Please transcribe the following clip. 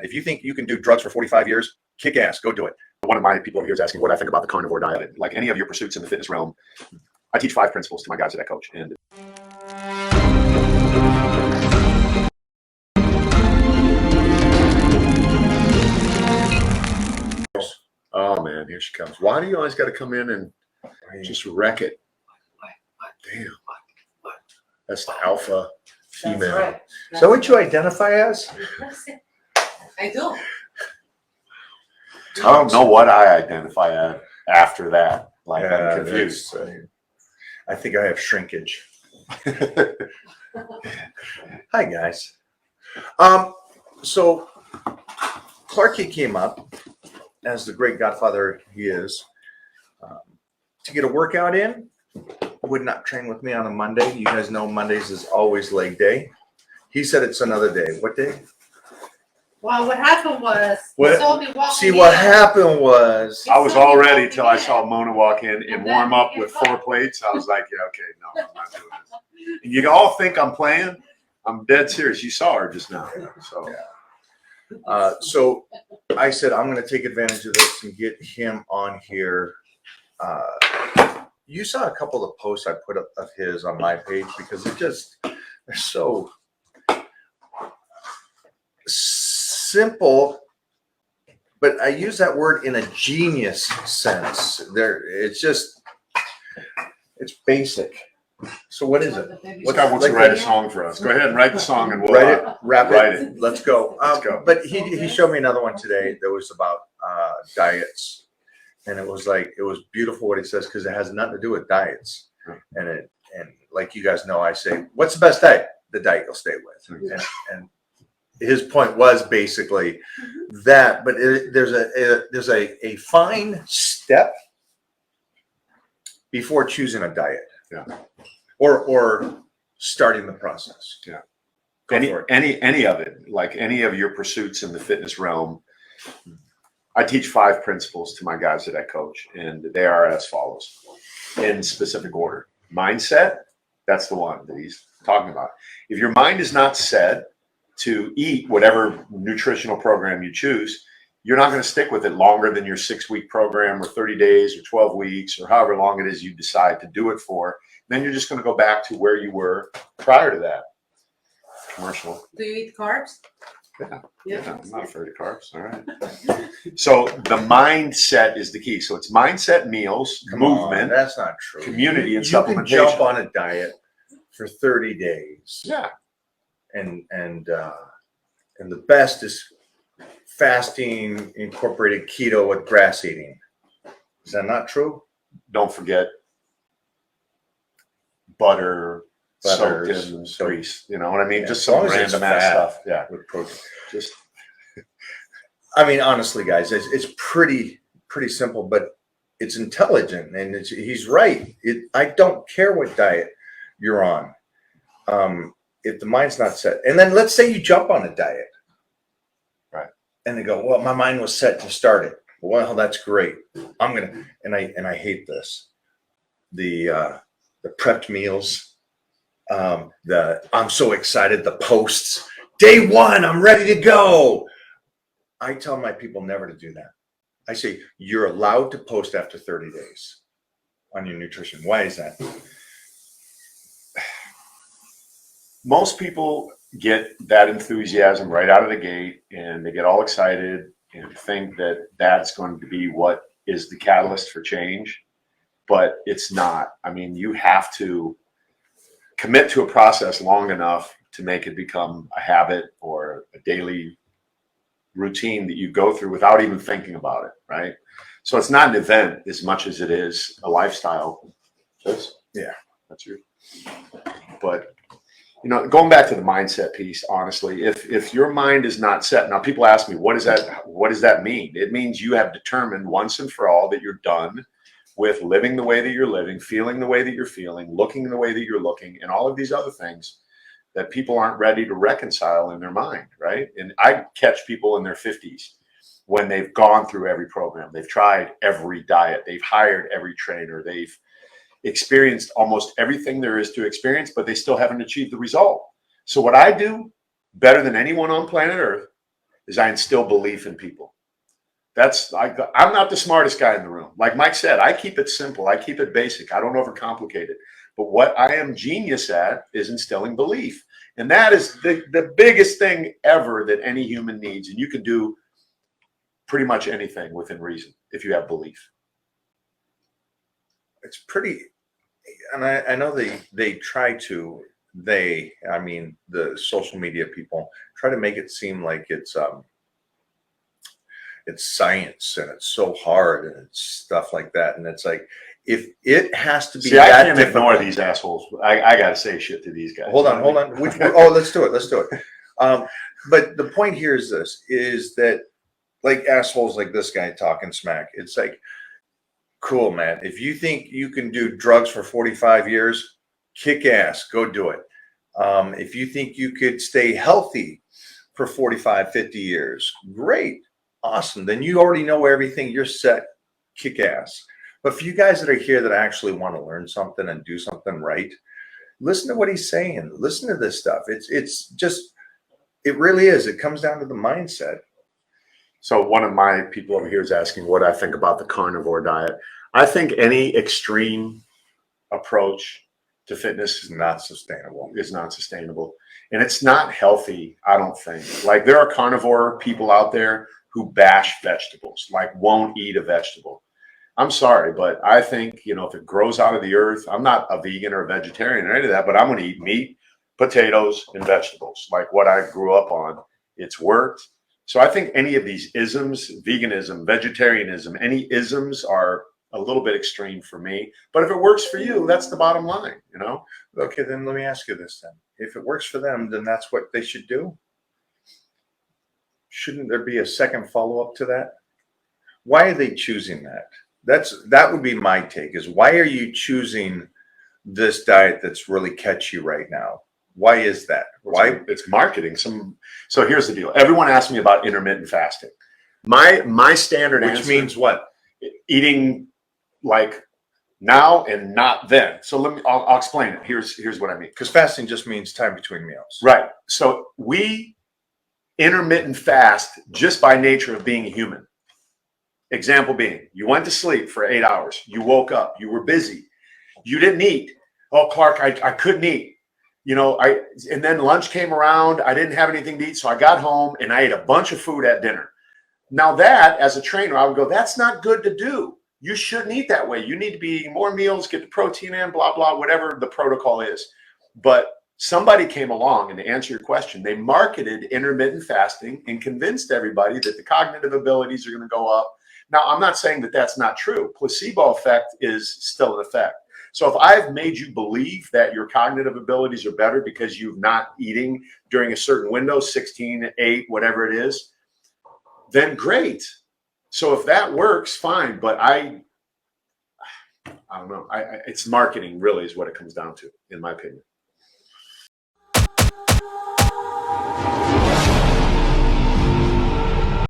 If you think you can do drugs for 45 years, kick ass, go do it. One of my people over here is asking what I think about the carnivore diet. Like any of your pursuits in the fitness realm, I teach 5 principles to my guys that I coach. And oh man, here she comes. Why do you always got to come in and just wreck it? Damn. That's the alpha female. That's right. Is that what you identify as? I do. I don't know what I identify as after that. Like, Yeah, I'm confused. I think I have shrinkage. Hi guys. So Clarky came up, as the great godfather he is, to get a workout in. Would not train with me on a Monday. You guys know Mondays is always leg day. He said it's another day. What day? Well, what happened was, What- he saw me walking See, in. what happened was, I was It's all so ready easy till I to saw get. Mona walk in and And warm then up you with get 4 plates. I was like, yeah, okay, no, I'm not doing this. And you all think I'm playing? I'm dead serious. You saw her just now. so I said, I'm going to take advantage of this and get him on here. You saw a couple of posts I put up of his on my page because they're so simple, but I use that word in a genius sense. It's basic. So what is it? This guy wants to write a song for us. Go ahead and write the song and we'll Write it, wrap write it. it. Let's go. Let's go. But he showed me another one today that was about diets, and it was beautiful what he says because it has nothing to do with diets. And like you guys know, I say, what's the best diet? The diet you'll stay with. And his point was basically that, but there's a fine step before choosing a diet. Yeah. Or starting the process. Yeah. Go for it. Any of it, like any of your pursuits in the fitness realm, I teach 5 principles to my guys that I coach, and they are as follows in specific order. Mindset, that's the one that he's talking about. If your mind is not set to eat whatever nutritional program you choose, you're not going to stick with it longer than your 6-week program or 30 days or 12 weeks or however long it is you decide to do it for. Then you're just going to go back to where you were prior to that. Commercial. Do you eat carbs? Yeah, I'm not afraid of carbs. All right. So the mindset is the key. So it's mindset, meals, Come on, movement, that's not true. community, and You can supplementation. jump on a diet for 30 days. Yeah. And the best is fasting incorporated keto with grass eating. Is that not true? Don't forget butter soaked Butters, in so- grease. You know what I mean? Yeah, Just as some long as it's random ass fat. stuff. Yeah. With protein. Just I mean, honestly, guys, it's pretty simple, but it's intelligent, and he's right. I don't care what diet you're on, if the mind's not set. And then let's say you jump on a diet, right? And they go, "Well, my mind was set to start it." Well, that's great. I'm gonna, and I hate this. The prepped meals, I'm so excited. The posts, day 1, I'm ready to go. I tell my people never to do that. I say, you're allowed to post after 30 days on your nutrition. Why is that? Most people get that enthusiasm right out of the gate, and they get all excited and think that that's going to be what is the catalyst for change, but it's not. I mean, you have to commit to a process long enough to make it become a habit or a daily routine that you go through without even thinking about it, right? So it's not an event as much as it is a lifestyle. Yeah. That's your, but going back to the mindset piece, honestly, if your mind is not set, now people ask me, what does that mean? It means you have determined once and for all that you're done with living the way that you're living, feeling the way that you're feeling, looking the way that you're looking, and all of these other things that people aren't ready to reconcile in their mind, right? And I catch people in their 50s when they've gone through every program, they've tried every diet, they've hired every trainer, they've experienced almost everything there is to experience, but they still haven't achieved the result. So what I do better than anyone on planet Earth is I instill belief in people. I'm not the smartest guy in the room. Like Mike said, I keep it simple. I keep it basic. I don't overcomplicate it. But what I am genius at is instilling belief. And that is the biggest thing ever that any human needs. And you can do pretty much anything within reason if you have belief. It's pretty, and I know they try to, I mean, the social media people try to make it seem like it's science and it's so hard and it's stuff like that. And it's like, if it has to be I that can't difficult, ignore these assholes. I got to say shit to these guys. Hold on. Let's do it. But the point here is this: is that like assholes like this guy talking smack? It's like, cool, man. If you think you can do drugs for 45 years, kick ass, go do it. If you think you could stay healthy for 45, 50 years, great, awesome. Then you already know everything. You're set. Kick ass. But for you guys that are here that actually want to learn something and do something right, listen to what he's saying. Listen to this stuff. It's just, it really is. It comes down to the mindset. So one of my people over here is asking what I think about the carnivore diet. I think any extreme approach to fitness It's not sustainable. is not sustainable. And it's not healthy, I don't think. Like there are carnivore people out there who bash vegetables, like won't eat a vegetable. I'm sorry, but I think, if it grows out of the earth, I'm not a vegan or a vegetarian or any of that, but I'm going to eat meat, potatoes, and vegetables, like what I grew up on. It's worked. So I think any of these isms, veganism, vegetarianism, any isms are a little bit extreme for me. But if it works for you, that's the bottom line, Okay, then let me ask you this then. If it works for them, then that's what they should do. Shouldn't there be a second follow-up to that? Why are they choosing that? That would be my take, is why are you choosing this diet that's really catchy right now? Why is that? Why? It's marketing. So here's the deal. Everyone asks me about intermittent fasting. My standard Which answer means what? eating like now and not then. So I'll explain it. Here's what I mean. Because fasting just means time between meals. Right. So we intermittent fast just by nature of being a human. Example being, you went to sleep for 8 hours. You woke up. You were busy. You didn't eat. Oh, Clark, I couldn't eat. And then lunch came around. I didn't have anything to eat. So I got home and I ate a bunch of food at dinner. Now that, as a trainer, I would go, that's not good to do. You shouldn't eat that way. You need to be eating more meals, get the protein in, blah, blah, whatever the protocol is. But somebody came along, and to answer your question, they marketed intermittent fasting and convinced everybody that the cognitive abilities are going to go up. Now, I'm not saying that that's not true. Placebo effect is still an effect. So if I've made you believe that your cognitive abilities are better because you're not eating during a certain window, 16, 8, whatever it is, then great. So if that works, fine. But I don't know. It's marketing really is what it comes down to, in my opinion.